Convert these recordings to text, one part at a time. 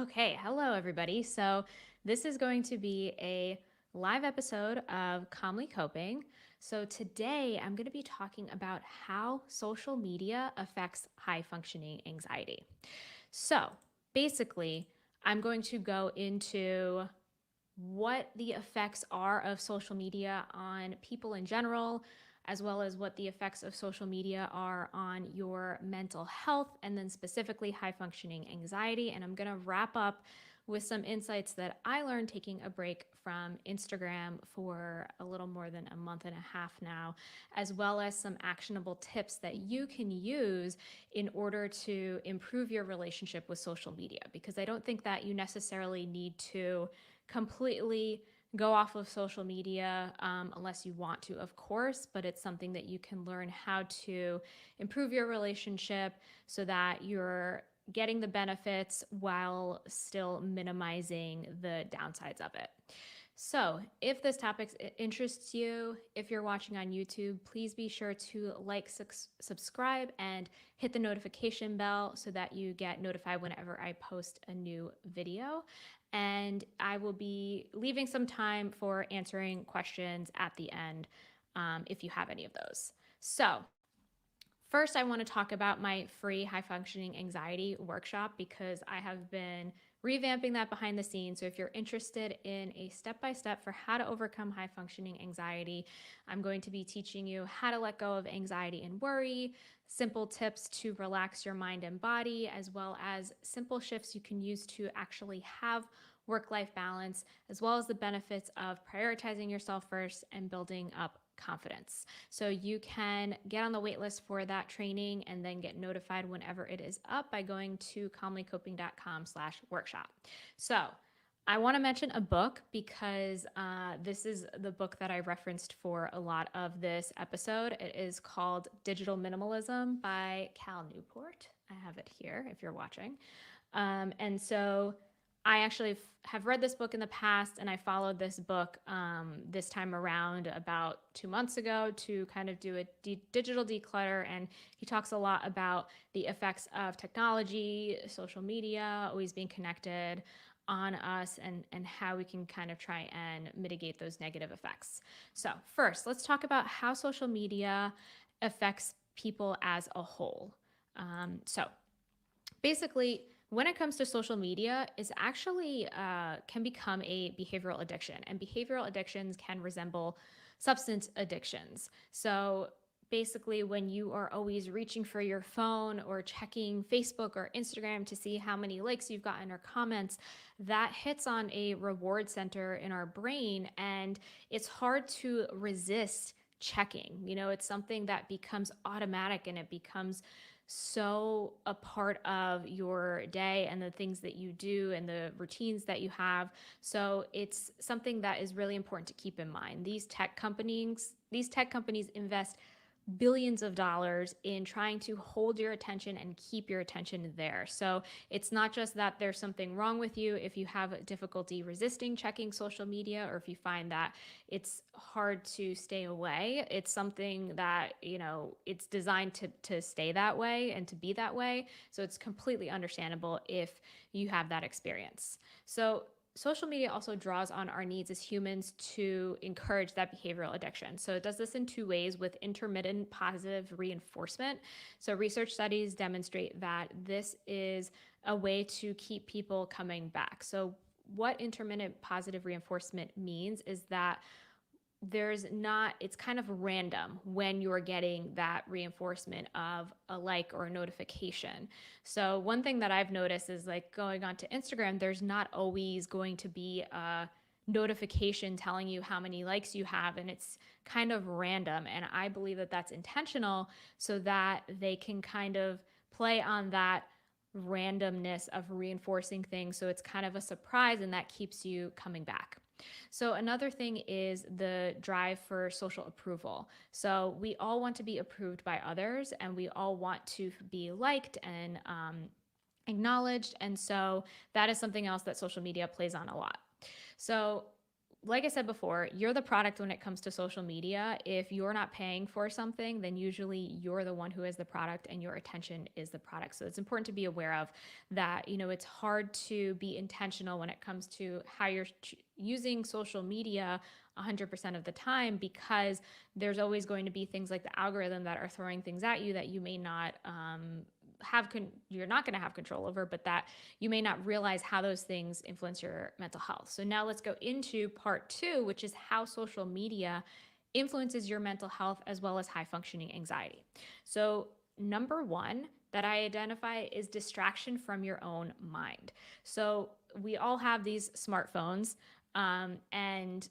Okay, hello everybody. So, this is going to be a live episode of Calmly Coping. So, today I'm going to be talking about how social media affects high functioning anxiety. So, basically, I'm going to go into what the effects are of social media on people in general, as well as what the effects of social media are on your mental health, and then specifically high functioning anxiety. And I'm going to wrap up with some insights that I learned taking a break from Instagram for a little more than a month and a half now, as well as some actionable tips that you can use in order to improve your relationship with social media. Because I don't think that you necessarily need to completely go off of social media unless you want to, of course, but it's something that you can learn how to improve your relationship so that you're getting the benefits while still minimizing the downsides of it. So, if this topic interests you, if you're watching on YouTube, please be sure to like, subscribe, and hit the notification bell so that you get notified whenever I post a new video. And I will be leaving some time for answering questions at the end if you have any of those. So, first, I want to talk about my free high functioning anxiety workshop because I have been revamping that behind the scenes. So, if you're interested in a step by step for how to overcome high functioning anxiety, I'm going to be teaching you how to let go of anxiety and worry, simple tips to relax your mind and body, as well as simple shifts you can use to actually have work life balance, as well as the benefits of prioritizing yourself first and building up confidence. So you can get on the waitlist for that training and then get notified whenever it is up by going to calmlycoping.com/workshop. So I want to mention a book because this is the book that I referenced for a lot of this episode. It is called Digital Minimalism by Cal Newport. I have it here if you're watching. And so I actually have read this book in the past, and I followed this book this time around about 2 months ago to kind of do a digital declutter. And he talks a lot about the effects of technology, social media, always being connected on us, and how we can kind of try and mitigate those negative effects. So, first, let's talk about how social media affects people as a whole. So, basically, when it comes to social media, is actually can become a behavioral addiction, and behavioral addictions can resemble substance addictions. So basically, when you are always reaching for your phone or checking Facebook or Instagram to see how many likes you've gotten or comments, that hits on a reward center in our brain, and it's hard to resist checking. It's something that becomes automatic, and it becomes so a part of your day and the things that you do and the routines that you have. So it's something that is really important to keep in mind. These tech companies invest billions of dollars in trying to hold your attention and keep your attention there. So it's not just that there's something wrong with you if you have difficulty resisting checking social media, or if you find that it's hard to stay away. It's something that, it's designed to stay that way and to be that way. So it's completely understandable if you have that experience. So social media also draws on our needs as humans to encourage that behavioral addiction. So it does this in two ways: with intermittent positive reinforcement. So research studies demonstrate that this is a way to keep people coming back. So what intermittent positive reinforcement means is that it's kind of random when you're getting that reinforcement of a like or a notification. So one thing that I've noticed is, like, going onto Instagram, there's not always going to be a notification telling you how many likes you have, and it's kind of random. And I believe that that's intentional so that they can kind of play on that randomness of reinforcing things, so it's kind of a surprise, and that keeps you coming back. So another thing is the drive for social approval. So we all want to be approved by others, and we all want to be liked and acknowledged. And so that is something else that social media plays on a lot. So like I said before, you're the product when it comes to social media. If you're not paying for something, then usually you're the one who is the product and your attention is the product. So it's important to be aware of that. It's hard to be intentional when it comes to how you're using social media 100% of the time, because there's always going to be things like the algorithm that are throwing things at you that you may not you're not going to have control over, but that you may not realize how those things influence your mental health. So now let's go into part 2, which is how social media influences your mental health as well as high functioning anxiety. So number 1 that I identify is distraction from your own mind. So we all have these smartphones, and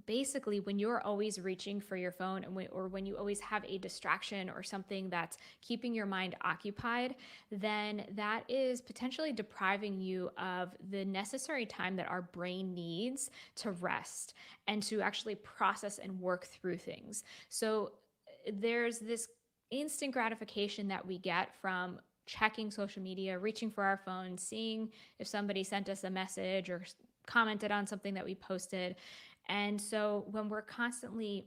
basically when you're always reaching for your phone, or when you always have a distraction or something that's keeping your mind occupied, then that is potentially depriving you of the necessary time that our brain needs to rest and to actually process and work through things. So there's this instant gratification that we get from checking social media, reaching for our phone, seeing if somebody sent us a message or commented on something that we posted. And so when we're constantly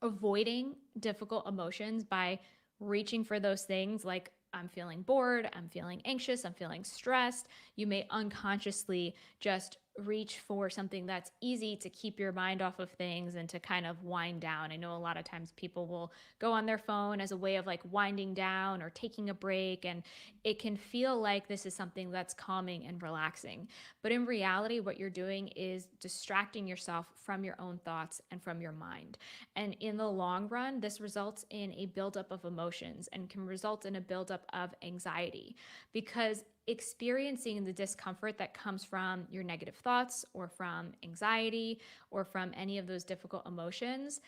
avoiding difficult emotions by reaching for those things, like I'm feeling bored, I'm feeling anxious, I'm feeling stressed, you may unconsciously just reach for something that's easy to keep your mind off of things and to kind of wind down. I know a lot of times people will go on their phone as a way of like winding down or taking a break, and it can feel like this is something that's calming and relaxing. But in reality, what you're doing is distracting yourself from your own thoughts and from your mind. And in the long run, this results in a buildup of emotions and can result in a buildup of anxiety, because experiencing the discomfort that comes from your negative thoughts or from anxiety or from any of those difficult emotions,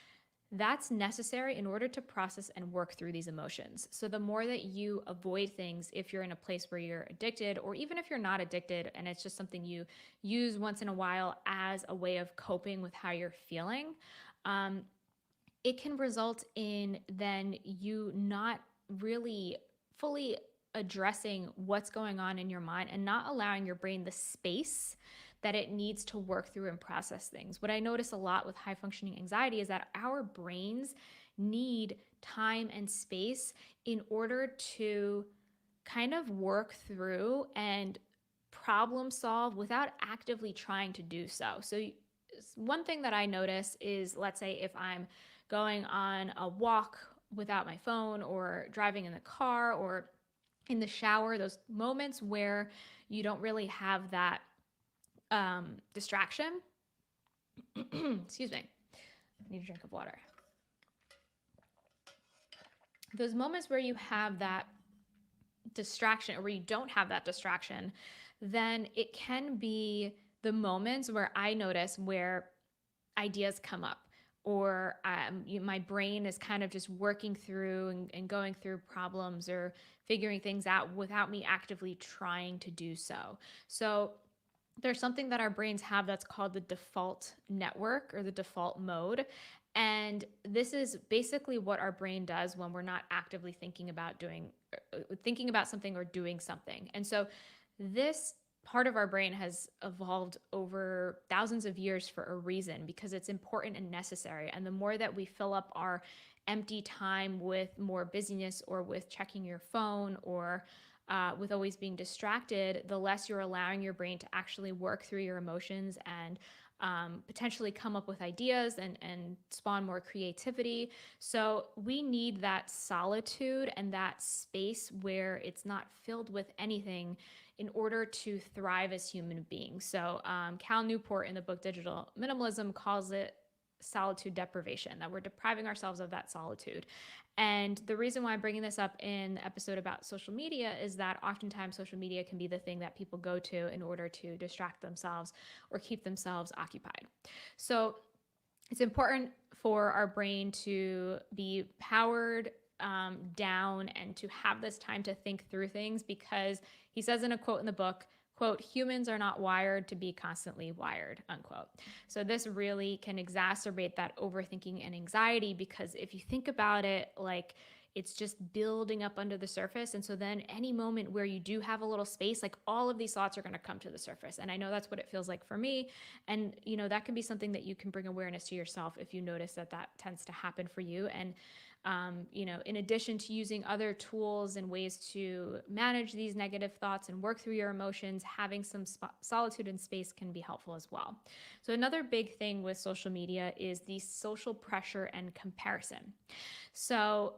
that's necessary in order to process and work through these emotions. So the more that you avoid things, if you're in a place where you're addicted, or even if you're not addicted and it's just something you use once in a while as a way of coping with how you're feeling, it can result in then you not really fully addressing what's going on in your mind and not allowing your brain the space that it needs to work through and process things. What I notice a lot with high functioning anxiety is that our brains need time and space in order to kind of work through and problem solve without actively trying to do so. So one thing that I notice is, let's say if I'm going on a walk without my phone, or driving in the car, or in the shower, those moments where you don't really have that distraction. Excuse me. I need a drink of water. Those moments where you have that distraction, or where you don't have that distraction, then it can be the moments where I notice where ideas come up, or my brain is kind of just working through and going through problems or figuring things out without me actively trying to do so. So there's something that our brains have that's called the default network, or the default mode. And this is basically what our brain does when we're not actively thinking about something or doing something. And so this part of our brain has evolved over thousands of years for a reason, because it's important and necessary. And the more that we fill up our empty time with more busyness, or with checking your phone, or with always being distracted, the less you're allowing your brain to actually work through your emotions and potentially come up with ideas and spawn more creativity. So we need that solitude and that space where it's not filled with anything in order to thrive as human beings. So Cal Newport in the book Digital Minimalism calls it solitude deprivation, that we're depriving ourselves of that solitude. And the reason why I'm bringing this up in the episode about social media is that oftentimes social media can be the thing that people go to in order to distract themselves or keep themselves occupied. So it's important for our brain to be powered down and to have this time to think through things, because he says in a quote in the book, quote, "Humans are not wired to be constantly wired," unquote. So this really can exacerbate that overthinking and anxiety, because if you think about it, like it's just building up under the surface. And so then any moment where you do have a little space, like all of these thoughts are going to come to the surface. And I know that's what it feels like for me. And, that can be something that you can bring awareness to yourself if you notice that that tends to happen for you. And in addition to using other tools and ways to manage these negative thoughts and work through your emotions, having some solitude and space can be helpful as well. So, another big thing with social media is the social pressure and comparison. So,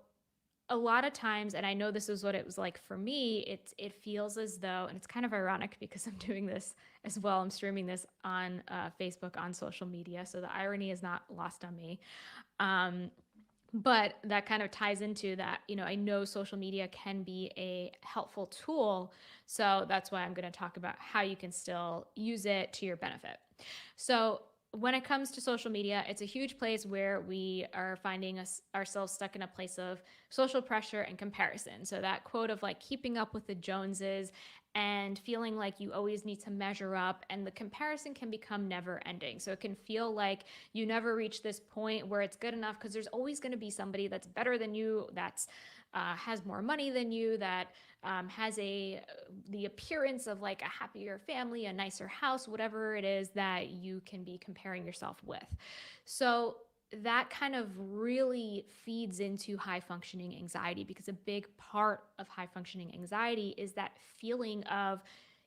a lot of times, and I know this is what it was like for me, it feels as though, and it's kind of ironic because I'm doing this as well. I'm streaming this on Facebook, on social media, so the irony is not lost on me. But that kind of ties into that, I know social media can be a helpful tool. So that's why I'm going to talk about how you can still use it to your benefit. So when it comes to social media, it's a huge place where we are finding ourselves stuck in a place of social pressure and comparison. So that quote of like keeping up with the Joneses and feeling like you always need to measure up, and the comparison can become never ending. So it can feel like you never reach this point where it's good enough because there's always going to be somebody that's better than you, that's has more money than you, that has the appearance of like a happier family, a nicer house, whatever it is that you can be comparing yourself with. So that kind of really feeds into high functioning anxiety, because a big part of high functioning anxiety is that feeling of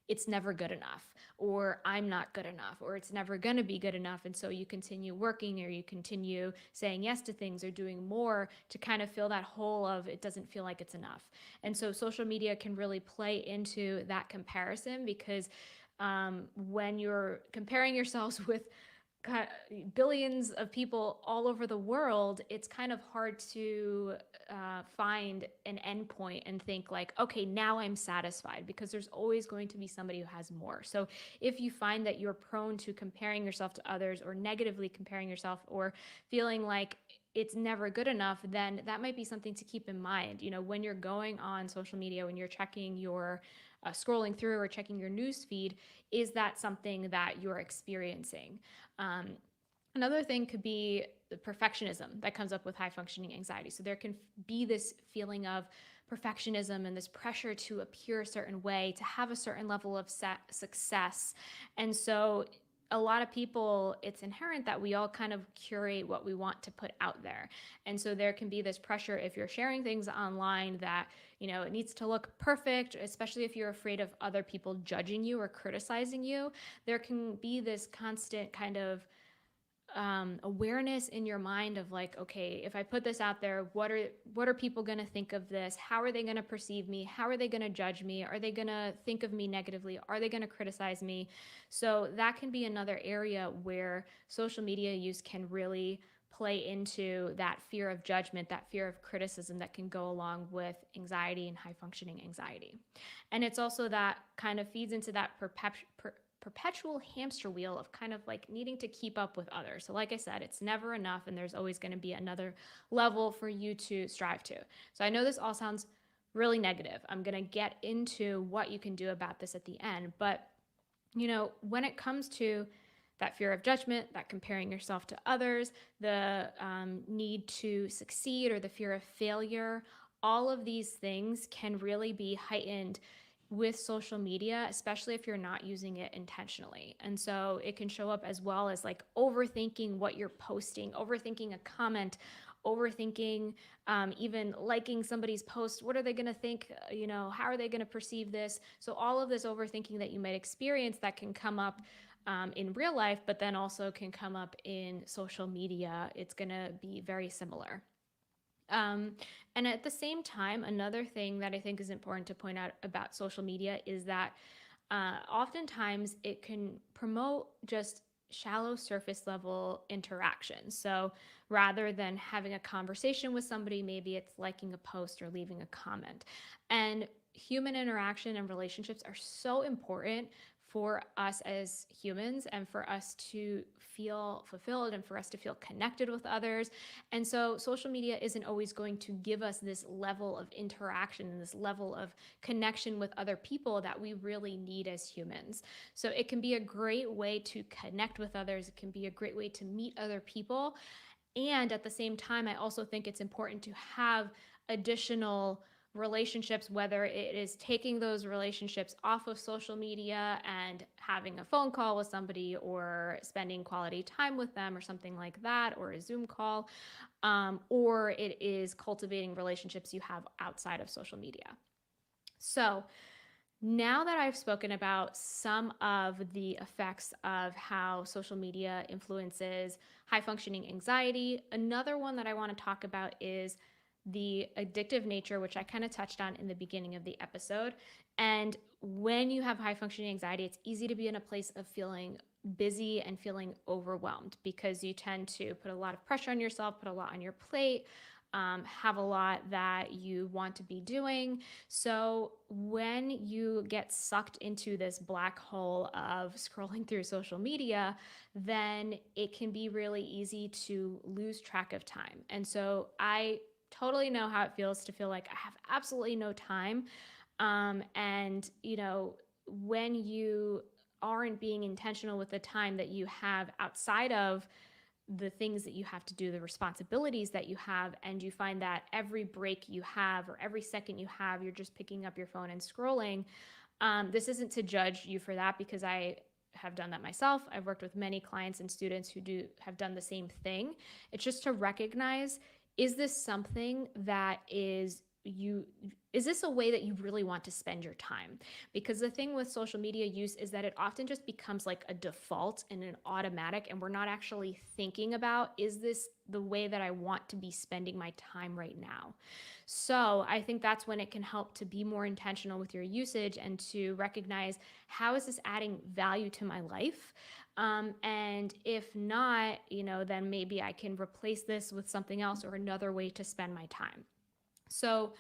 it's never good enough, or I'm not good enough, or it's never going to be good enough. And so you continue working, or you continue saying yes to things or doing more to kind of fill that hole of it doesn't feel like it's enough. And so social media can really play into that comparison, because when you're comparing yourselves with billions of people all over the world, it's kind of hard to find an endpoint and think like, okay, now I'm satisfied, because there's always going to be somebody who has more. So if you find that you're prone to comparing yourself to others, or negatively comparing yourself, or feeling like it's never good enough, then that might be something to keep in mind. When you're going on social media, when you're checking your scrolling through or checking your news feed, is that something that you're experiencing? Another thing could be the perfectionism that comes up with high functioning anxiety. So there can be this feeling of perfectionism and this pressure to appear a certain way, to have a certain level of success. And so a lot of people, it's inherent that we all kind of curate what we want to put out there. And so there can be this pressure if you're sharing things online that, it needs to look perfect, especially if you're afraid of other people judging you or criticizing you. There can be this constant kind of awareness in your mind of like, okay, if I put this out there, what are people going to think of this? How are they going to perceive me? How are they going to judge me? Are they going to think of me negatively? Are they going to criticize me? So that can be another area where social media use can really play into that fear of judgment, that fear of criticism that can go along with anxiety and high functioning anxiety. And it's also that kind of feeds into that perpetual hamster wheel of kind of like needing to keep up with others. So like I said, it's never enough, and there's always going to be another level for you to strive to. So I know this all sounds really negative. I'm going to get into what you can do about this at the end. But, when it comes to that fear of judgment, that comparing yourself to others, the need to succeed, or the fear of failure, all of these things can really be heightened with social media, especially if you're not using it intentionally. And so it can show up as well as like overthinking what you're posting, overthinking a comment, overthinking even liking somebody's post. What are they going to think? How are they going to perceive this? So all of this overthinking that you might experience that can come up in real life, but then also can come up in social media, it's going to be very similar. And at the same time, another thing that I think is important to point out about social media is that oftentimes it can promote just shallow surface level interaction. So rather than having a conversation with somebody, maybe it's liking a post or leaving a comment. And human interaction and relationships are so important for us as humans, and for us to feel fulfilled, and for us to feel connected with others. And so social media isn't always going to give us this level of interaction and this level of connection with other people that we really need as humans. So it can be a great way to connect with others. It can be a great way to meet other people. And at the same time, I also think it's important to have additional relationships, whether it is taking those relationships off of social media and having a phone call with somebody or spending quality time with them or something like that, or a Zoom call, or it is cultivating relationships you have outside of social media. So, now that I've spoken about some of the effects of how social media influences high functioning anxiety, another one that I want to talk about is the addictive nature, which I kind of touched on in the beginning of the episode. And when you have high functioning anxiety, it's easy to be in a place of feeling busy and feeling overwhelmed because you tend to put a lot of pressure on yourself, put a lot on your plate, have a lot that you want to be doing. So when you get sucked into this black hole of scrolling through social media, then it can be really easy to lose track of time. And so I totally know how it feels to feel like I have absolutely no time. And, when you aren't being intentional with the time that you have outside of the things that you have to do, the responsibilities that you have, and you find that every break you have or every second you have, you're just picking up your phone and scrolling. This isn't to judge you for that because I have done that myself. I've worked with many clients and students who have done the same thing. It's just to recognize, is this something that is this a way that you really want to spend your time? Because the thing with social media use is that it often just becomes like a default and an automatic, and we're not actually thinking about, is this the way that I want to be spending my time right now? So I think that's when it can help to be more intentional with your usage and to recognize, how is this adding value to my life? And if not, then maybe I can replace this with something else or another way to spend my time. So,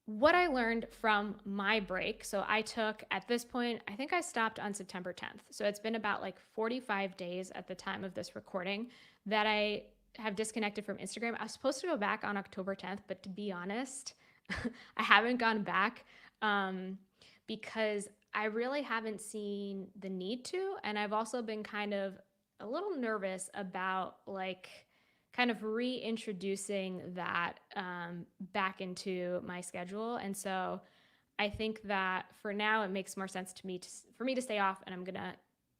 what I learned from my break, so I took, at this point, I think I stopped on September 10th. So it's been about like 45 days at the time of this recording that I have disconnected from Instagram. I was supposed to go back on October 10th, but to be honest, I haven't gone back because I really haven't seen the need to. And I've also been kind of a little nervous about like kind of reintroducing that back into my schedule. And so I think that for now, it makes more sense to me for me to stay off, and I'm going to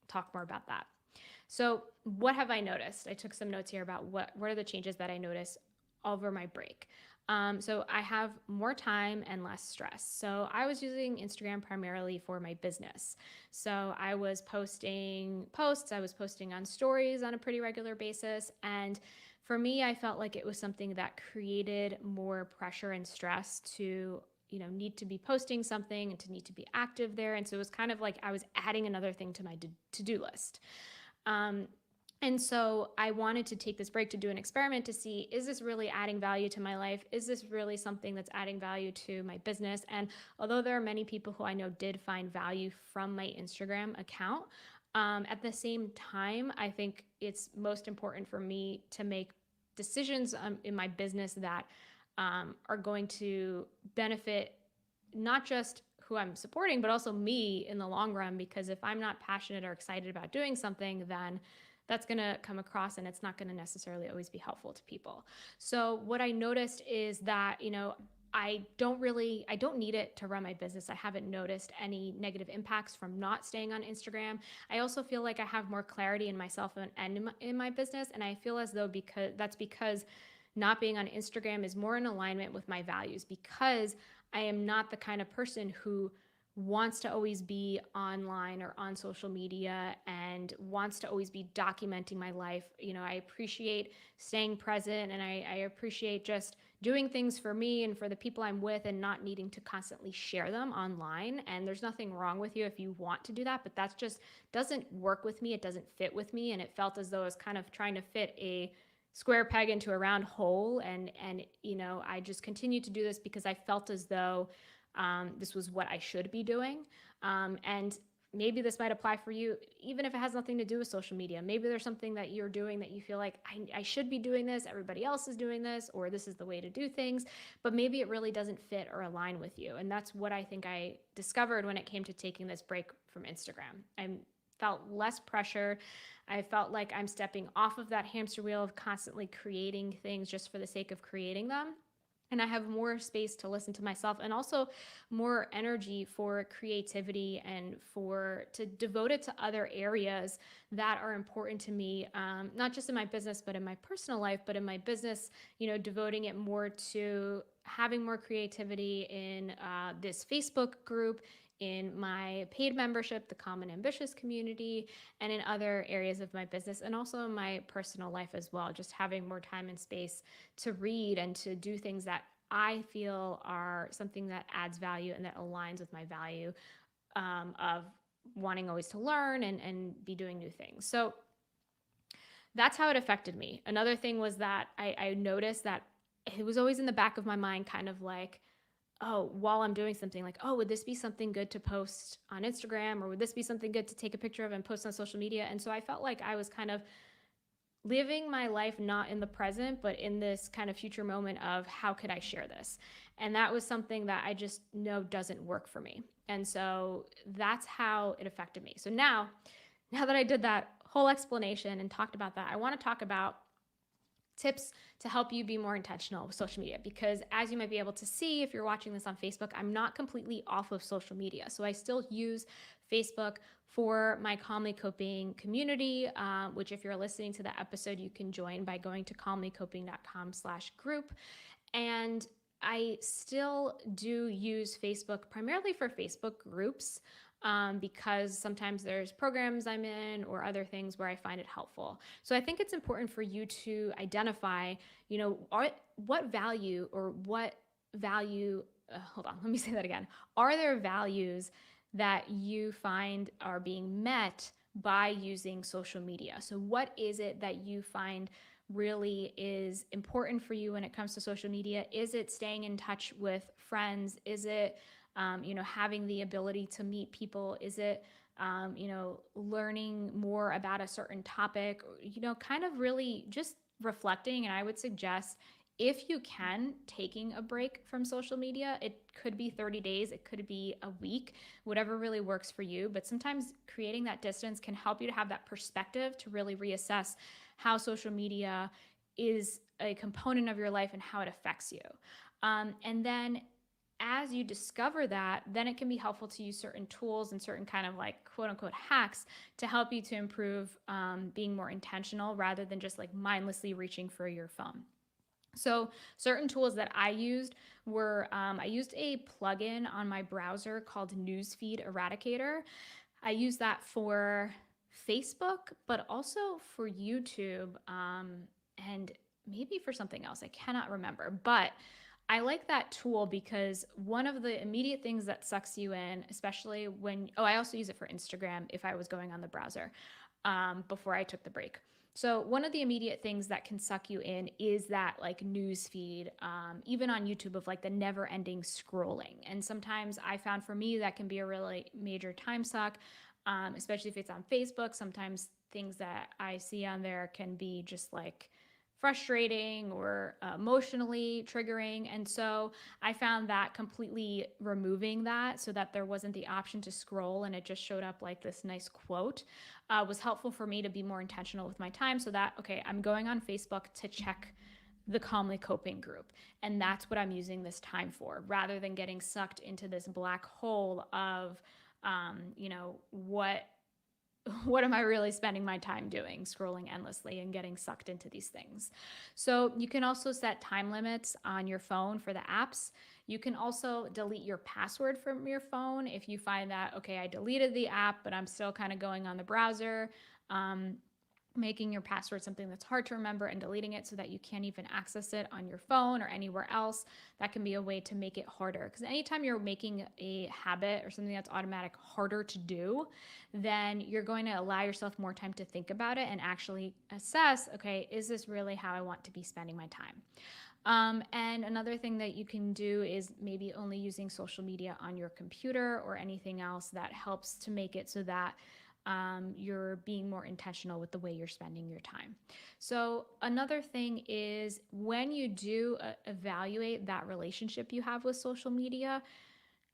talk more about that. So what have I noticed? I took some notes here about what are the changes that I noticed over my break. So I have more time and less stress. So I was using Instagram primarily for my business. So I was posting posts, I was posting on stories on a pretty regular basis. And for me, I felt like it was something that created more pressure and stress to, need to be posting something and to need to be active there. And so it was kind of like I was adding another thing to my to-do list. And so I wanted to take this break to do an experiment to see, is this really adding value to my life? Is this really something that's adding value to my business? And although there are many people who I know did find value from my Instagram account, at the same time, I think it's most important for me to make decisions in my business that are going to benefit not just who I'm supporting, but also me in the long run. Because if I'm not passionate or excited about doing something, then that's going to come across and it's not going to necessarily always be helpful to people. So what I noticed is that, I don't need it to run my business. I haven't noticed any negative impacts from not staying on Instagram. I also feel like I have more clarity in myself and in my business. And I feel as though because not being on Instagram is more in alignment with my values, because I am not the kind of person who wants to always be online or on social media and wants to always be documenting my life. I appreciate staying present, and I appreciate just doing things for me and for the people I'm with and not needing to constantly share them online. And there's nothing wrong with you if you want to do that, but that's just doesn't work with me. It doesn't fit with me. And it felt as though I was kind of trying to fit a square peg into a round hole. And I just continued to do this because I felt as though this was what I should be doing. And maybe this might apply for you, even if it has nothing to do with social media. Maybe there's something that you're doing that you feel like, I should be doing this, everybody else is doing this, or this is the way to do things, but maybe it really doesn't fit or align with you. And that's what I think I discovered when it came to taking this break from Instagram. I felt less pressure. I felt like I'm stepping off of that hamster wheel of constantly creating things just for the sake of creating them. and I have more space to listen to myself, and also more energy for creativity and for to devote it to other areas that are important to me, not just in my business but in my personal life. But in my business, devoting it more to having more creativity in this Facebook group, in my paid membership, the Common Ambitious community, and in other areas of my business, and also in my personal life as well. Just having more time and space to read and to do things that I feel are something that adds value and that aligns with my value, of wanting always to learn and be doing new things. So that's how it affected me. Another thing was that I noticed that it was always in the back of my mind, kind of like, oh, while I'm doing something, like, oh, would this be something good to post on Instagram, or would this be something good to take a picture of and post on social media? And so I felt like I was kind of living my life not in the present, but in this kind of future moment of how could I share this? And that was something that I just know doesn't work for me. And so that's how it affected me. So now that I did that whole explanation and talked about that, I want to talk about tips to help you be more intentional with social media. Because as you might be able to see if you're watching this on Facebook, I'm not completely off of social media. So I still use Facebook for my Calmly Coping community, which if you're listening to the episode, you can join by going to calmlycoping.com/group. And I still do use Facebook primarily for Facebook groups, because sometimes there's programs I'm in or other things where I find it helpful. So I think it's important for you to identify, what value or what value, hold on, let me say that again. Are there values that you find are being met by using social media? So what is it that you find really is important for you when it comes to social media? Is it staying in touch with friends? Is it having the ability to meet people? Is it, learning more about a certain topic? Kind of really just reflecting. And I would suggest, if you can, taking a break from social media. It could be 30 days, it could be a week, whatever really works for you. But sometimes creating that distance can help you to have that perspective to really reassess how social media is a component of your life and how it affects you. And then as you discover that, then it can be helpful to use certain tools and certain kind of like quote unquote hacks to help you to improve, being more intentional rather than just like mindlessly reaching for your phone. So certain tools that I used were, I used a plugin on my browser called Newsfeed Eradicator. I use that for Facebook, but also for YouTube, and maybe for something else. I cannot remember, but I like that tool because one of the immediate things that sucks you in, especially I also use it for Instagram if I was going on the browser, before I took the break. So one of the immediate things that can suck you in is that like news feed, even on YouTube, of like the never ending scrolling. And sometimes I found for me that can be a really major time suck, especially if it's on Facebook. Sometimes things that I see on there can be just like frustrating or emotionally triggering. And so I found that completely removing that so that there wasn't the option to scroll and it just showed up like this nice quote, was helpful for me to be more intentional with my time, so that, okay, I'm going on Facebook to check the Calmly Coping group. And that's what I'm using this time for, rather than getting sucked into this black hole of, what am I really spending my time doing? Scrolling endlessly and getting sucked into these things. So you can also set time limits on your phone for the apps. You can also delete your password from your phone if you find that, okay, I deleted the app, but I'm still kind of going on the browser. Making your password something that's hard to remember and deleting it so that you can't even access it on your phone or anywhere else. That can be a way to make it harder. Because anytime you're making a habit or something that's automatic harder to do, then you're going to allow yourself more time to think about it and actually assess, okay, is this really how I want to be spending my time? And another thing that you can do is maybe only using social media on your computer or anything else that helps to make it so that you're being more intentional with the way you're spending your time. So another thing is, when you do evaluate that relationship you have with social media,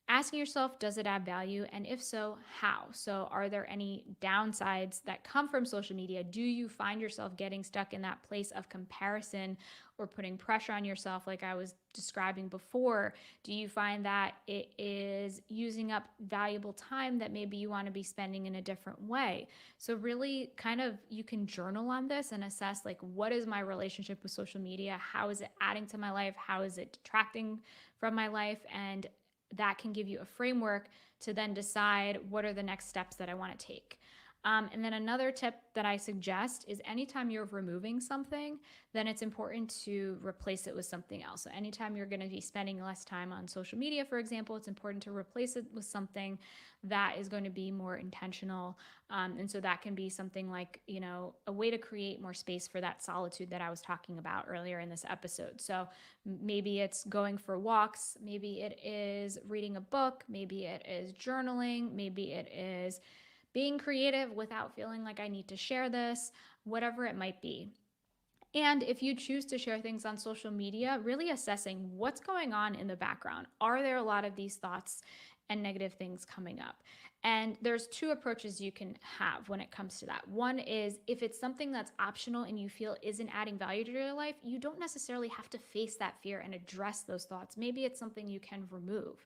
asking yourself, does it add value? And if so, how? So, are there any downsides that come from social media? Do you find yourself getting stuck in that place of comparison or putting pressure on yourself, like I was describing before? Do you find that it is using up valuable time that maybe you want to be spending in a different way? So, really, kind of, you can journal on this and assess, like, what is my relationship with social media? How is it adding to my life? How is it detracting from my life? And that can give you a framework to then decide what are the next steps that I want to take. And then another tip that I suggest is anytime you're removing something, then it's important to replace it with something else. So anytime you're going to be spending less time on social media, for example, it's important to replace it with something that is going to be more intentional. And so that can be something like, a way to create more space for that solitude that I was talking about earlier in this episode. So maybe it's going for walks, maybe it is reading a book, maybe it is journaling, maybe it is being creative without feeling like I need to share this, whatever it might be. And if you choose to share things on social media, really assessing what's going on in the background. Are there a lot of these thoughts and negative things coming up? And there's two approaches you can have when it comes to that. One is if it's something that's optional and you feel isn't adding value to your life, you don't necessarily have to face that fear and address those thoughts. Maybe it's something you can remove.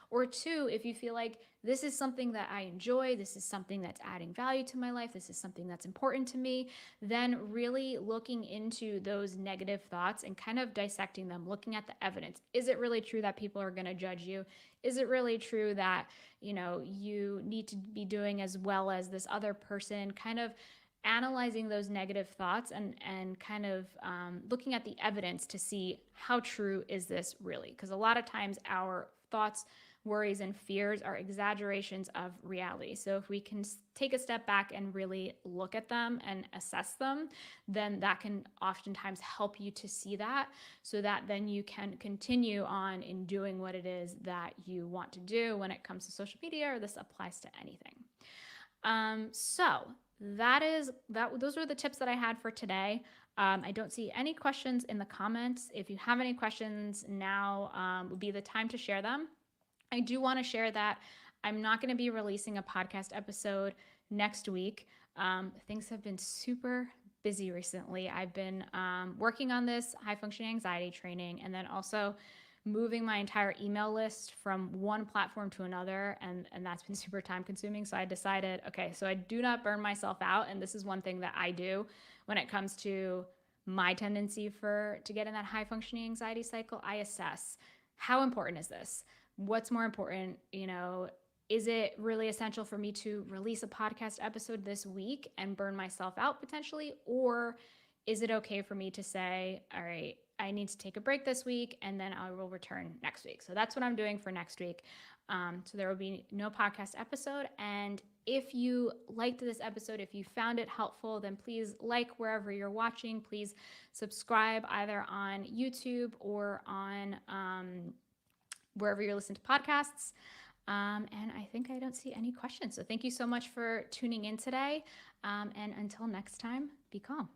Or two, if you feel like this is something that I enjoy, this is something that's adding value to my life, this is something that's important to me, then really looking into those negative thoughts and kind of dissecting them, looking at the evidence. Is it really true that people are going to judge you? Is it really true that, you need to be doing as well as this other person? Kind of analyzing those negative thoughts and kind of looking at the evidence to see how true is this really? Because a lot of times our thoughts, worries, and fears are exaggerations of reality. So if we can take a step back and really look at them and assess them, then that can oftentimes help you to see that, so that then you can continue on in doing what it is that you want to do when it comes to social media, or this applies to anything. So those are the tips that I had for today. I don't see any questions in the comments. If you have any questions, now would be the time to share them. I do want to share that I'm not going to be releasing a podcast episode next week. Things have been super busy recently. I've been working on this high functioning anxiety training, and then also moving my entire email list from one platform to another, and that's been super time consuming. So I decided, okay, so I do not burn myself out, and this is one thing that I do when it comes to my tendency to get in that high functioning anxiety cycle. I assess, how important is this? What's more important? Is it really essential for me to release a podcast episode this week and burn myself out potentially? Or is it okay for me to say, all right, I need to take a break this week and then I will return next week? So that's what I'm doing for next week. So there will be no podcast episode. And if you liked this episode, if you found it helpful, then please like wherever you're watching. Please subscribe either on YouTube or on wherever you're listening to podcasts. And I think I don't see any questions. So thank you so much for tuning in today. And until next time, be calm.